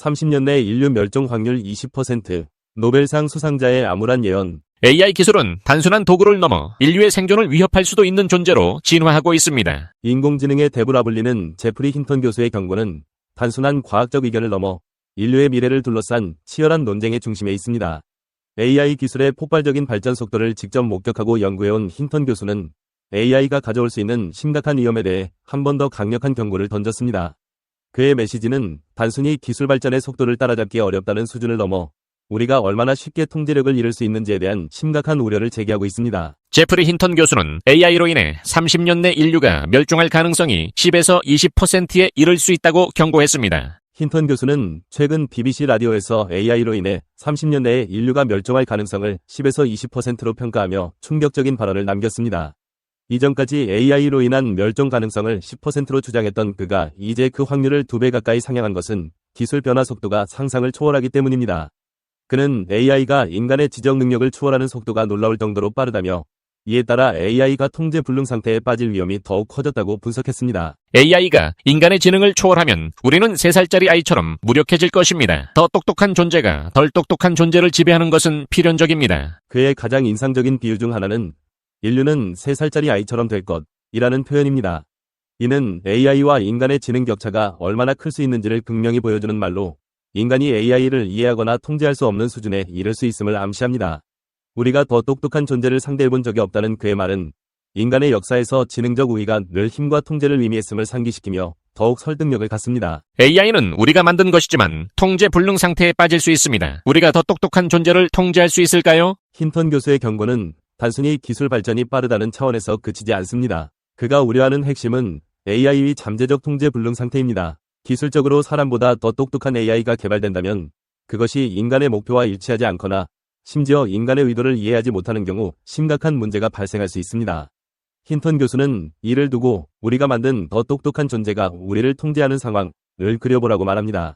30년 내 인류 멸종 확률 20%, 노벨상 수상자의 암울한 예언. AI 기술은 단순한 도구를 넘어 인류의 생존을 위협할 수도 있는 존재로 진화하고 있습니다. 인공지능의 대부라 불리는 제프리 힌턴 교수의 경고는 단순한 과학적 의견을 넘어 인류의 미래를 둘러싼 치열한 논쟁의 중심에 있습니다. AI 기술의 폭발적인 발전 속도를 직접 목격하고 연구해온 힌턴 교수는 AI가 가져올 수 있는 심각한 위험에 대해 한 번 더 강력한 경고를 던졌습니다. 그의 메시지는 단순히 기술 발전의 속도를 따라잡기 어렵다는 수준을 넘어 우리가 얼마나 쉽게 통제력을 잃을 수 있는지에 대한 심각한 우려를 제기하고 있습니다. 제프리 힌턴 교수는 AI로 인해 30년 내 인류가 멸종할 가능성이 10에서 20%에 이를 수 있다고 경고했습니다. 힌턴 교수는 최근 BBC 라디오에서 AI로 인해 30년 내에 인류가 멸종할 가능성을 10에서 20%로 평가하며 충격적인 발언을 남겼습니다. 이전까지 AI로 인한 멸종 가능성을 10%로 주장했던 그가 이제 그 확률을 2배 가까이 상향한 것은 기술 변화 속도가 상상을 초월하기 때문입니다. 그는 AI가 인간의 지적 능력을 추월하는 속도가 놀라울 정도로 빠르다며 이에 따라 AI가 통제 불능 상태에 빠질 위험이 더욱 커졌다고 분석했습니다. AI가 인간의 지능을 초월하면 우리는 3살짜리 아이처럼 무력해질 것입니다. 더 똑똑한 존재가 덜 똑똑한 존재를 지배하는 것은 필연적입니다. 그의 가장 인상적인 비유 중 하나는 인류는 3살짜리 아이처럼 될 것이라는 표현입니다. 이는 AI와 인간의 지능 격차가 얼마나 클 수 있는지를 극명히 보여주는 말로 인간이 AI를 이해하거나 통제할 수 없는 수준에 이를 수 있음을 암시합니다. 우리가 더 똑똑한 존재를 상대해본 적이 없다는 그의 말은 인간의 역사에서 지능적 우위가 늘 힘과 통제를 의미했음을 상기시키며 더욱 설득력을 갖습니다. AI는 우리가 만든 것이지만 통제 불능 상태에 빠질 수 있습니다. 우리가 더 똑똑한 존재를 통제할 수 있을까요? 힌턴 교수의 경고는 단순히 기술 발전이 빠르다는 차원에서 그치지 않습니다. 그가 우려하는 핵심은 AI의 잠재적 통제 불능 상태입니다. 기술적으로 사람보다 더 똑똑한 AI가 개발된다면 그것이 인간의 목표와 일치하지 않거나 심지어 인간의 의도를 이해하지 못하는 경우 심각한 문제가 발생할 수 있습니다. 힌턴 교수는 이를 두고 우리가 만든 더 똑똑한 존재가 우리를 통제하는 상황을 그려보라고 말합니다.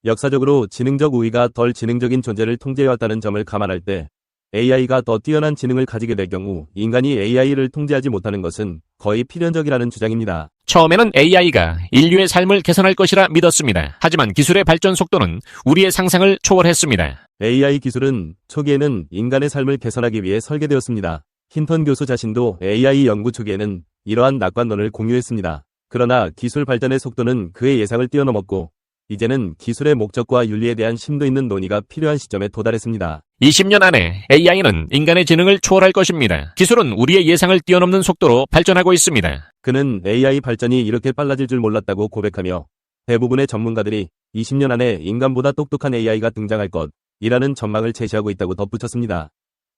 역사적으로 지능적 우위가 덜 지능적인 존재를 통제해왔다는 점을 감안할 때 AI가 더 뛰어난 지능을 가지게 될 경우 인간이 AI를 통제하지 못하는 것은 거의 필연적이라는 주장입니다. 처음에는 AI가 인류의 삶을 개선할 것이라 믿었습니다. 하지만 기술의 발전 속도는 우리의 상상을 초월했습니다. AI 기술은 초기에는 인간의 삶을 개선하기 위해 설계되었습니다. 힌턴 교수 자신도 AI 연구 초기에는 이러한 낙관론을 공유했습니다. 그러나 기술 발전의 속도는 그의 예상을 뛰어넘었고 이제는 기술의 목적과 윤리에 대한 심도 있는 논의가 필요한 시점에 도달했습니다. 20년 안에 AI는 인간의 지능을 초월할 것입니다. 기술은 우리의 예상을 뛰어넘는 속도로 발전하고 있습니다. 그는 AI 발전이 이렇게 빨라질 줄 몰랐다고 고백하며 대부분의 전문가들이 20년 안에 인간보다 똑똑한 AI가 등장할 것이라는 전망을 제시하고 있다고 덧붙였습니다.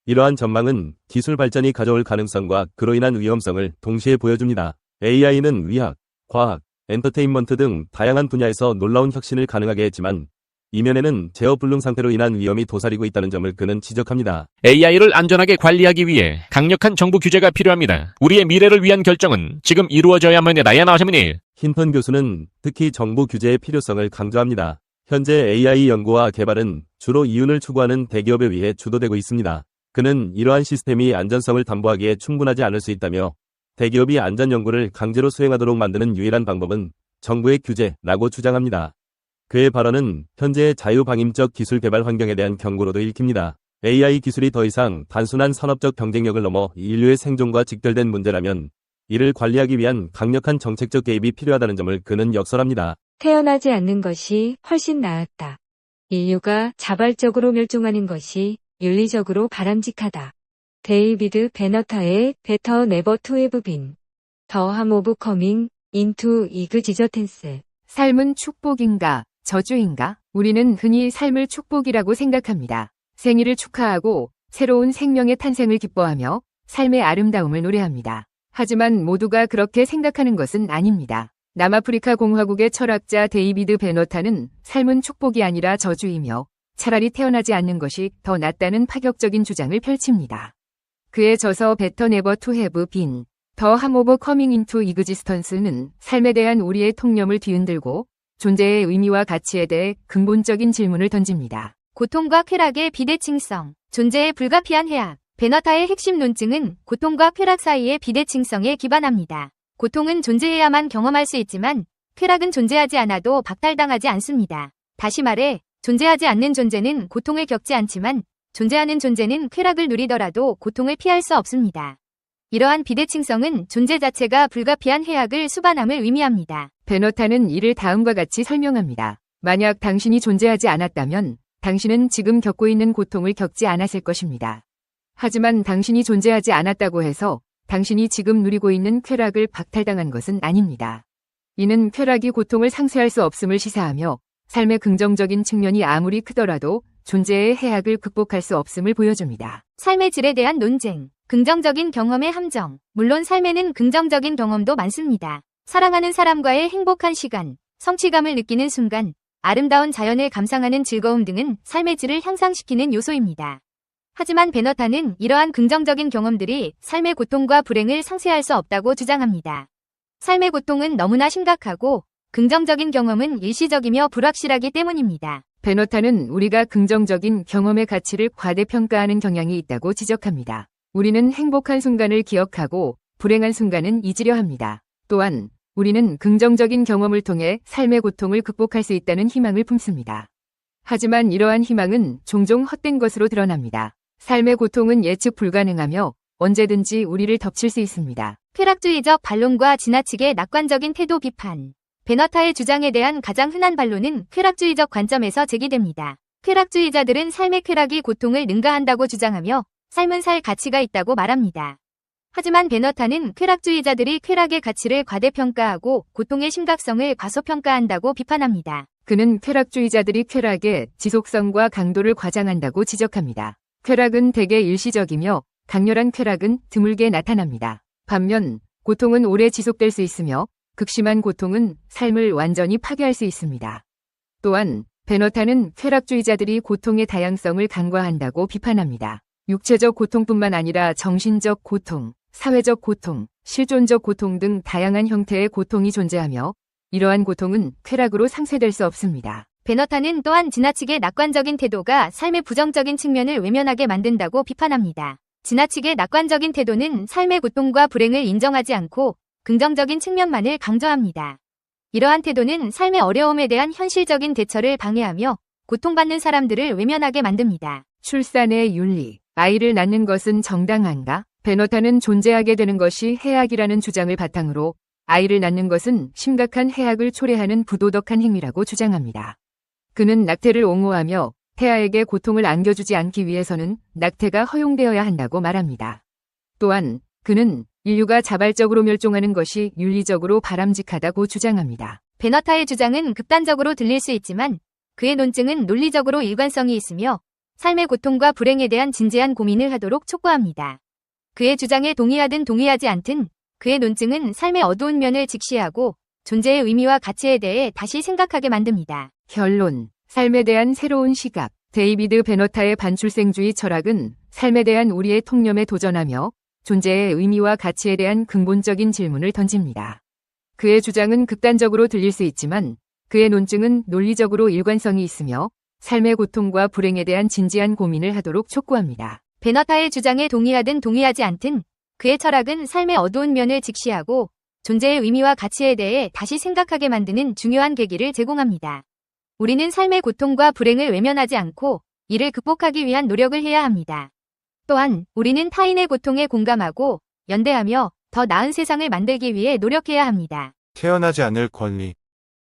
이러한 전망은 기술 발전이 가져올 가능성과 그로 인한 위험성을 동시에 보여줍니다. AI는 위학, 과학, 엔터테인먼트 등 다양한 분야에서 놀라운 혁신을 가능하게 했지만 이면에는 제어 불능 상태로 인한 위험이 도사리고 있다는 점을 그는 지적합니다. AI를 안전하게 관리하기 위해 강력한 정부 규제가 필요합니다. 우리의 미래를 위한 결정은 지금 이루어져야만 해야 하십니다. 힌턴 교수는 특히 정부 규제의 필요성을 강조합니다. 현재 AI 연구와 개발은 주로 이윤을 추구하는 대기업에 의해 주도되고 있습니다. 그는 이러한 시스템이 안전성을 담보하기에 충분하지 않을 수 있다며 대기업이 안전 연구를 강제로 수행하도록 만드는 유일한 방법은 정부의 규제라고 주장합니다. 그의 발언은 현재의 자유방임적 기술 개발 환경에 대한 경고로도 읽힙니다. AI 기술이 더 이상 단순한 산업적 경쟁력을 넘어 인류의 생존과 직결된 문제라면 이를 관리하기 위한 강력한 정책적 개입이 필요하다는 점을 그는 역설합니다. 태어나지 않는 것이 훨씬 나았다. 인류가 자발적으로 멸종하는 것이 윤리적으로 바람직하다. 데이비드 베너타의 Better Never to Have Been. The Harm of Coming into Existence. 삶은 축복인가, 저주인가? 우리는 흔히 삶을 축복이라고 생각합니다. 생일을 축하하고 새로운 생명의 탄생을 기뻐하며 삶의 아름다움을 노래합니다. 하지만 모두가 그렇게 생각하는 것은 아닙니다. 남아프리카 공화국의 철학자 데이비드 베너타는 삶은 축복이 아니라 저주이며 차라리 태어나지 않는 것이 더 낫다는 파격적인 주장을 펼칩니다. 그의 저서 Better Never to Have Been, The Harm of Coming into Existence는 삶에 대한 우리의 통념을 뒤흔들고 존재의 의미와 가치에 대해 근본적인 질문을 던집니다. 고통과 쾌락의 비대칭성, 존재의 불가피한 해악. 베너타의 핵심 논증은 고통과 쾌락 사이의 비대칭성에 기반합니다. 고통은 존재해야만 경험할 수 있지만 쾌락은 존재하지 않아도 박탈당하지 않습니다. 다시 말해, 존재하지 않는 존재는 고통을 겪지 않지만 존재하는 존재는 쾌락을 누리더라도 고통을 피할 수 없습니다. 이러한 비대칭성은 존재 자체가 불가피한 해악을 수반함을 의미합니다. 베너타는 이를 다음과 같이 설명합니다. 만약 당신이 존재하지 않았다면 당신은 지금 겪고 있는 고통을 겪지 않았을 것입니다. 하지만 당신이 존재하지 않았다고 해서 당신이 지금 누리고 있는 쾌락을 박탈당한 것은 아닙니다. 이는 쾌락이 고통을 상쇄할 수 없음을 시사하며 삶의 긍정적인 측면이 아무리 크더라도 존재의 해악을 극복할 수 없음을 보여줍니다. 삶의 질에 대한 논쟁, 긍정적인 경험의 함정. 물론 삶에는 긍정적인 경험도 많습니다. 사랑하는 사람과의 행복한 시간, 성취감을 느끼는 순간, 아름다운 자연을 감상하는 즐거움 등은 삶의 질을 향상시키는 요소입니다. 하지만 베너타는 이러한 긍정적인 경험들이 삶의 고통과 불행을 상쇄할 수 없다고 주장합니다. 삶의 고통은 너무나 심각하고 긍정적인 경험은 일시적이며 불확실하기 때문입니다. 베너타는 우리가 긍정적인 경험의 가치를 과대평가하는 경향이 있다고 지적합니다. 우리는 행복한 순간을 기억하고 불행한 순간은 잊으려 합니다. 또한 우리는 긍정적인 경험을 통해 삶의 고통을 극복할 수 있다는 희망을 품습니다. 하지만 이러한 희망은 종종 헛된 것으로 드러납니다. 삶의 고통은 예측 불가능하며 언제든지 우리를 덮칠 수 있습니다. 쾌락주의적 반론과 지나치게 낙관적인 태도 비판. 베너타의 주장에 대한 가장 흔한 반론은 쾌락주의적 관점에서 제기됩니다. 쾌락주의자들은 삶의 쾌락이 고통을 능가한다고 주장하며 삶은 살 가치가 있다고 말합니다. 하지만 베너타는 쾌락주의자들이 쾌락의 가치를 과대평가하고 고통의 심각성을 과소평가한다고 비판합니다. 그는 쾌락주의자들이 쾌락의 지속성과 강도를 과장한다고 지적합니다. 쾌락은 대개 일시적이며 강렬한 쾌락은 드물게 나타납니다. 반면 고통은 오래 지속될 수 있으며 극심한 고통은 삶을 완전히 파괴할 수 있습니다. 또한 베너타는 쾌락주의자들이 고통의 다양성을 간과한다고 비판합니다. 육체적 고통뿐만 아니라 정신적 고통, 사회적 고통, 실존적 고통 등 다양한 형태의 고통이 존재하며 이러한 고통은 쾌락으로 상쇄될 수 없습니다. 베너타는 또한 지나치게 낙관적인 태도가 삶의 부정적인 측면을 외면하게 만든다고 비판합니다. 지나치게 낙관적인 태도는 삶의 고통과 불행을 인정하지 않고 긍정적인 측면만을 강조합니다. 이러한 태도는 삶의 어려움에 대한 현실적인 대처를 방해하며 고통받는 사람들을 외면하게 만듭니다. 출산의 윤리, 아이를 낳는 것은 정당한가? 베너타는 존재하게 되는 것이 해악이라는 주장을 바탕으로 아이를 낳는 것은 심각한 해악을 초래하는 부도덕한 행위라고 주장합니다. 그는 낙태를 옹호하며 태아에게 고통을 안겨주지 않기 위해서는 낙태가 허용되어야 한다고 말합니다. 또한 그는 인류가 자발적으로 멸종하는 것이 윤리적으로 바람직하다고 주장합니다. 베너타의 주장은 극단적으로 들릴 수 있지만 그의 논증은 논리적으로 일관성이 있으며 삶의 고통과 불행에 대한 진지한 고민을 하도록 촉구합니다. 그의 주장에 동의하든 동의하지 않든 그의 논증은 삶의 어두운 면을 직시하고 존재의 의미와 가치에 대해 다시 생각하게 만듭니다. 결론, 삶에 대한 새로운 시각. 데이비드 베너타의 반출생주의 철학은 삶에 대한 우리의 통념에 도전하며 존재의 의미와 가치에 대한 근본적인 질문을 던집니다. 그의 주장은 극단적으로 들릴 수 있지만 그의 논증은 논리적으로 일관성이 있으며 삶의 고통과 불행에 대한 진지한 고민을 하도록 촉구합니다. 베너타의 주장에 동의하든 동의하지 않든 그의 철학은 삶의 어두운 면을 직시하고 존재의 의미와 가치에 대해 다시 생각하게 만드는 중요한 계기를 제공합니다. 우리는 삶의 고통과 불행을 외면하지 않고 이를 극복하기 위한 노력을 해야 합니다. 또한 우리는 타인의 고통에 공감하고 연대하며 더 나은 세상을 만들기 위해 노력해야 합니다. 태어나지 않을 권리.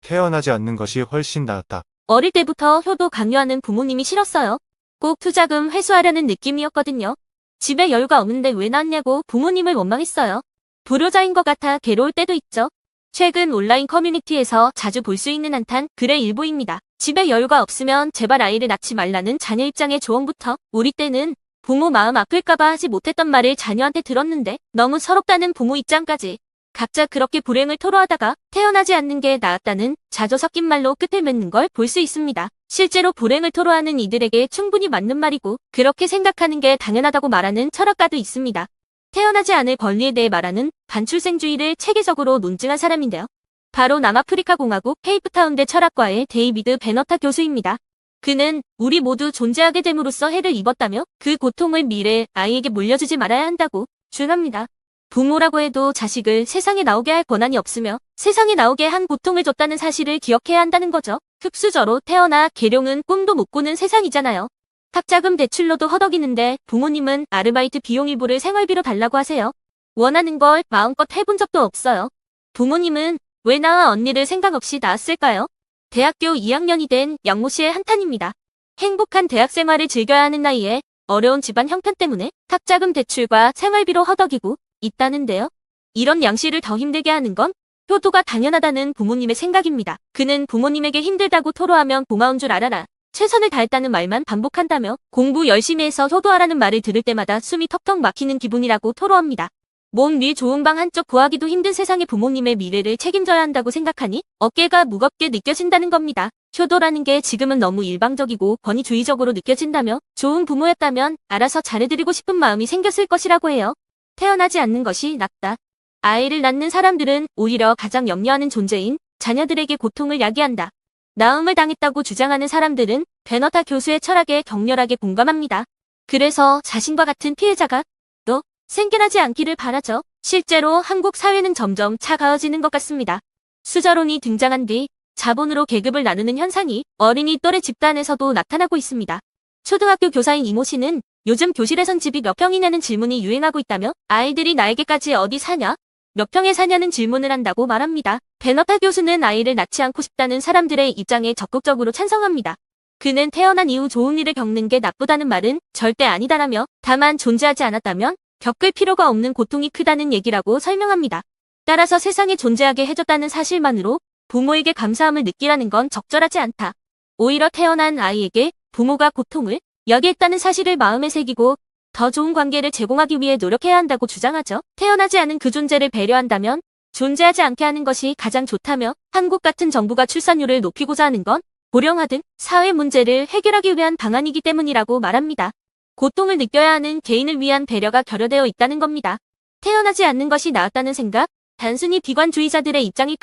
태어나지 않는 것이 훨씬 나았다. 어릴 때부터 효도 강요하는 부모님이 싫었어요. 꼭 투자금 회수하려는 느낌이었거든요. 집에 여유가 없는데 왜 낳았냐고 부모님을 원망했어요. 불효자인 것 같아 괴로울 때도 있죠. 최근 온라인 커뮤니티에서 자주 볼 수 있는 한탄 글의 일부입니다. 집에 여유가 없으면 제발 아이를 낳지 말라는 자녀 입장의 조언부터 우리 때는 부모 마음 아플까봐 하지 못했던 말을 자녀한테 들었는데 너무 서럽다는 부모 입장까지 각자 그렇게 불행을 토로하다가 태어나지 않는 게 나았다는 자조 섞인 말로 끝을 맺는 걸 볼 수 있습니다. 실제로 불행을 토로하는 이들에게 충분히 맞는 말이고 그렇게 생각하는 게 당연하다고 말하는 철학가도 있습니다. 태어나지 않을 권리에 대해 말하는 반출생주의를 체계적으로 논증한 사람인데요. 바로 남아프리카 공화국 케이프타운대 철학과의 데이비드 베너타 교수입니다. 그는 우리 모두 존재하게 됨으로써 해를 입었다며 그 고통을 미래의 아이에게 물려주지 말아야 한다고 주장합니다. 부모라고 해도 자식을 세상에 나오게 할 권한이 없으며 세상에 나오게 한 고통을 줬다는 사실을 기억해야 한다는 거죠. 흙수저로 태어나 계룡은 꿈도 못 꾸는 세상이잖아요. 학자금 대출로도 허덕이는데 부모님은 아르바이트 비용 일부를 생활비로 달라고 하세요. 원하는 걸 마음껏 해본 적도 없어요. 부모님은 왜 나와 언니를 생각 없이 낳았을까요? 대학교 2학년이 된 양모 씨의 한탄입니다. 행복한 대학 생활을 즐겨야 하는 나이에 어려운 집안 형편 때문에 학자금 대출과 생활비로 허덕이고 있다는데요. 이런 양 씨를 더 힘들게 하는 건 효도가 당연하다는 부모님의 생각입니다. 그는 부모님에게 힘들다고 토로하면 고마운 줄 알아라. 최선을 다했다는 말만 반복한다며 공부 열심히 해서 효도하라는 말을 들을 때마다 숨이 턱턱 막히는 기분이라고 토로합니다. 몸 위 좋은 방 한쪽 구하기도 힘든 세상의 부모님의 미래를 책임져야 한다고 생각하니 어깨가 무겁게 느껴진다는 겁니다. 효도라는 게 지금은 너무 일방적이고 권위주의적으로 느껴진다며 좋은 부모였다면 알아서 잘해드리고 싶은 마음이 생겼을 것이라고 해요. 태어나지 않는 것이 낫다. 아이를 낳는 사람들은 오히려 가장 염려하는 존재인 자녀들에게 고통을 야기한다. 낳음을 당했다고 주장하는 사람들은 베너타 교수의 철학에 격렬하게 공감합니다. 그래서 자신과 같은 피해자가 또 생겨나지 않기를 바라죠. 실제로 한국 사회는 점점 차가워지는 것 같습니다. 수저론이 등장한 뒤 자본으로 계급을 나누는 현상이 어린이 또래 집단에서도 나타나고 있습니다. 초등학교 교사인 이모 씨는 요즘 교실에선 집이 몇 평이냐는 질문이 유행하고 있다며 아이들이 나에게까지 어디 사냐? 몇 평에 사냐는 질문을 한다고 말합니다. 베너타 교수는 아이를 낳지 않고 싶다는 사람들의 입장에 적극적으로 찬성합니다. 그는 태어난 이후 좋은 일을 겪는 게 나쁘다는 말은 절대 아니다라며 다만 존재하지 않았다면 겪을 필요가 없는 고통이 크다는 얘기라고 설명합니다. 따라서 세상에 존재하게 해줬다는 사실만으로 부모에게 감사함을 느끼라는 건 적절하지 않다. 오히려 태어난 아이에게 부모가 고통을 야기했다는 사실을 마음에 새기고 더 좋은 관계를 제공하기 위해 노력해야 한다고 주장하죠. 태어나지 않은 그 존재를 배려한다면 존재하지 않게 하는 것이 가장 좋다며 한국 같은 정부가 출산율을 높이고자 하는 건 고령화 등 사회 문제를 해결하기 위한 방안이기 때문이라고 말합니다. 고통을 느껴야 하는 개인을 위한 배려가 결여되어 있다는 겁니다. 태어나지 않는 것이 나았다는 생각, 단순히 비관주의자들의 입장일까요?